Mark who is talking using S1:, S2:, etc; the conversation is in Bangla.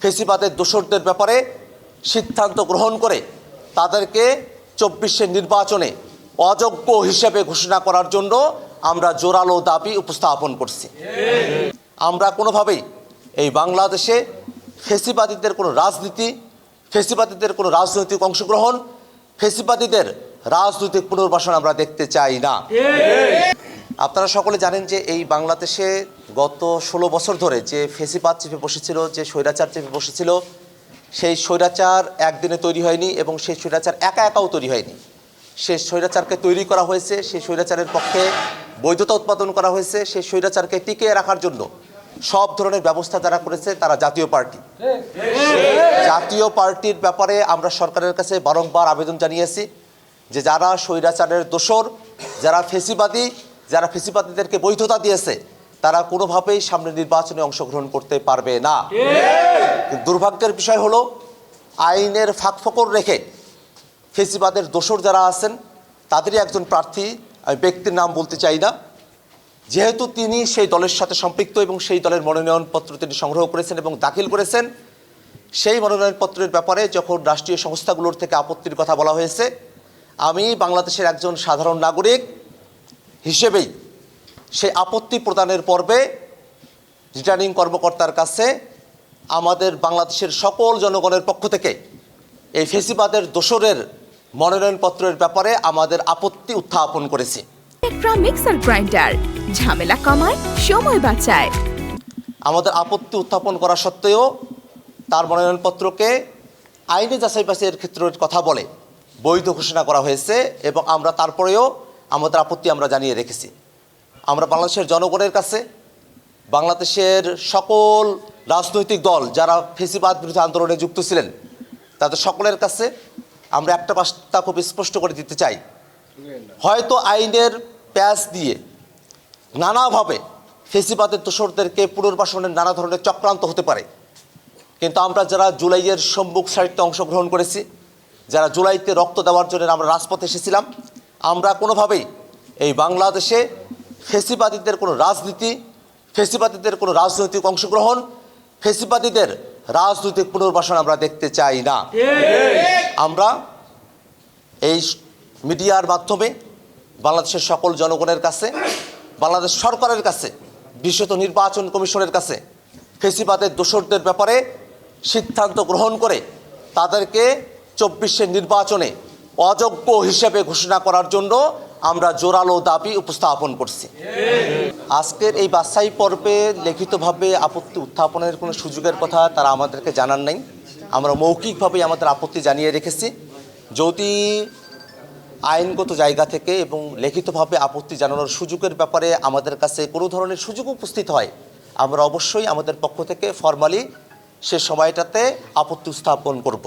S1: ফেসিবাদের দোসরদের ব্যাপারে সিদ্ধান্ত গ্রহণ করে তাদেরকে ২৪-এর নির্বাচনে অযোগ্য হিসেবে ঘোষণা করার জন্য আমরা জোরালো দাবি উপস্থাপন করছি। আমরা কোনোভাবেই এই বাংলাদেশে ফেসিবাদীদের কোনো রাজনীতি, ফেসিবাদীদের কোনো রাজনৈতিক অংশগ্রহণ, ফেসিবাদীদের রাজনৈতিক পুনর্বাসন আমরা দেখতে চাই না। আপনারা সকলে জানেন যে এই বাংলাদেশে গত ১৬ বছর ধরে যে ফেসিবাদ চেপে বসেছিল, যে স্বৈরাচার চেপে বসেছিল, সেই স্বৈরাচার একদিনে তৈরি হয়নি এবং সেই স্বৈরাচার একাও তৈরি হয়নি। সেই স্বৈরাচারকে তৈরি করা হয়েছে, সেই স্বৈরাচারের পক্ষে বৈধতা উৎপাদন করা হয়েছে, সেই স্বৈরাচারকে টিকিয়ে রাখার জন্য সব ধরনের ব্যবস্থা যারা করেছে তারা জাতীয় পার্টি। জাতীয় পার্টির ব্যাপারে আমরা সরকারের কাছে বারংবার আবেদন জানিয়েছি যে যারা স্বৈরাচারের দোসর, যারা ফেসিবাদী, যারা ফেসিবাদীদেরকে বৈধতা দিয়েছে, তারা কোনোভাবেই সামনে নির্বাচনে অংশগ্রহণ করতে পারবে না। দুর্ভাগ্যের বিষয় হলো আইনের ফাঁকফোকর রেখে ফেসিবাদের দোসর যারা আছেন তাদেরই একজন প্রার্থী, আমি ব্যক্তির নাম বলতে চাই না, যেহেতু তিনি সেই দলের সাথে সম্পৃক্ত এবং সেই দলের মনোনয়নপত্র তিনি সংগ্রহ করেছেন এবং দাখিল করেছেন, সেই মনোনয়নপত্রের ব্যাপারে যখন রাষ্ট্রীয় সংস্থাগুলোর থেকে আপত্তির কথা বলা হয়েছে, আমি বাংলাদেশের একজন সাধারণ নাগরিক হিসেবেই সেই আপত্তি প্রদানের পর্বে রিটার্নিং কর্মকর্তার কাছে আমাদের বাংলাদেশের সকল জনগণের পক্ষ থেকে এই ফেসিবাদের দোসরের মনোনয়নপত্রের ব্যাপারে আমাদের আপত্তি উত্থাপন করেছি।
S2: টেকট্রা মিক্সার গ্রাইন্ডার ঝামেলা কমায়, সময় বাঁচায়।
S1: আমাদের আপত্তি উত্থাপন করা সত্ত্বেও তার মনোনয়নপত্রকে আইনে যাচাই বাছাইয়ের ক্ষেত্রের কথা বলে বৈধ ঘোষণা করা হয়েছে এবং আমরা তারপরেও আমাদের আপত্তি আমরা জানিয়ে রেখেছি। আমরা বাংলাদেশের জনগণের কাছে, বাংলাদেশের সকল রাজনৈতিক দল যারা ফেসিবাদ বিরোধী আন্দোলনে যুক্ত ছিলেন, তাদের সকলের কাছে আমরা একটা বার্তা খুব স্পষ্ট করে দিতে চাই। হয়তো আইনের প্যাচ দিয়ে নানাভাবে ফেসিবাদের দোসরদেরকে পুনর্বাসনের নানা ধরনের চক্রান্ত হতে পারে, কিন্তু আমরা যারা জুলাইয়ের সম্মুখ সারিতে অংশগ্রহণ করেছি, যারা জুলাইতে রক্ত দেওয়ার জন্য আমরা রাজপথে এসেছিলাম, আমরা কোনোভাবেই এই বাংলাদেশে ফেসিবাদীদের কোনো রাজনীতি, ফেসিবাদীদের কোনো রাজনৈতিক অংশগ্রহণ, ফেসিবাদীদের রাজনৈতিক পুনর্বাসন আমরা দেখতে চাই না। আমরা এই মিডিয়ার মাধ্যমে বাংলাদেশের সকল জনগণের কাছে, বাংলাদেশ সরকারের কাছে, বিশেষত নির্বাচন কমিশনের কাছে ফেসিবাদের দোসরদের ব্যাপারে সিদ্ধান্ত গ্রহণ করে তাদেরকে ২৪-এর নির্বাচনে অযোগ্য হিসেবে ঘোষণা করার জন্য আমরা জোরালো দাবি উপস্থাপন করছি। আজকের এই বাছাই পর্বে লিখিতভাবে আপত্তি উত্থাপনের কোনো সুযোগের কথা তারা আমাদেরকে জানান নাই। আমরা মৌখিকভাবেই আমাদের আপত্তি জানিয়ে রেখেছি। যদি আইনগত জায়গা থেকে এবং লিখিতভাবে আপত্তি জানানোর সুযোগের ব্যাপারে আমাদের কাছে কোনো ধরনের সুযোগ উপস্থিত হয়, আমরা অবশ্যই আমাদের পক্ষ থেকে ফরমালি সে সময়টাতে আপত্তি উত্থাপন করব।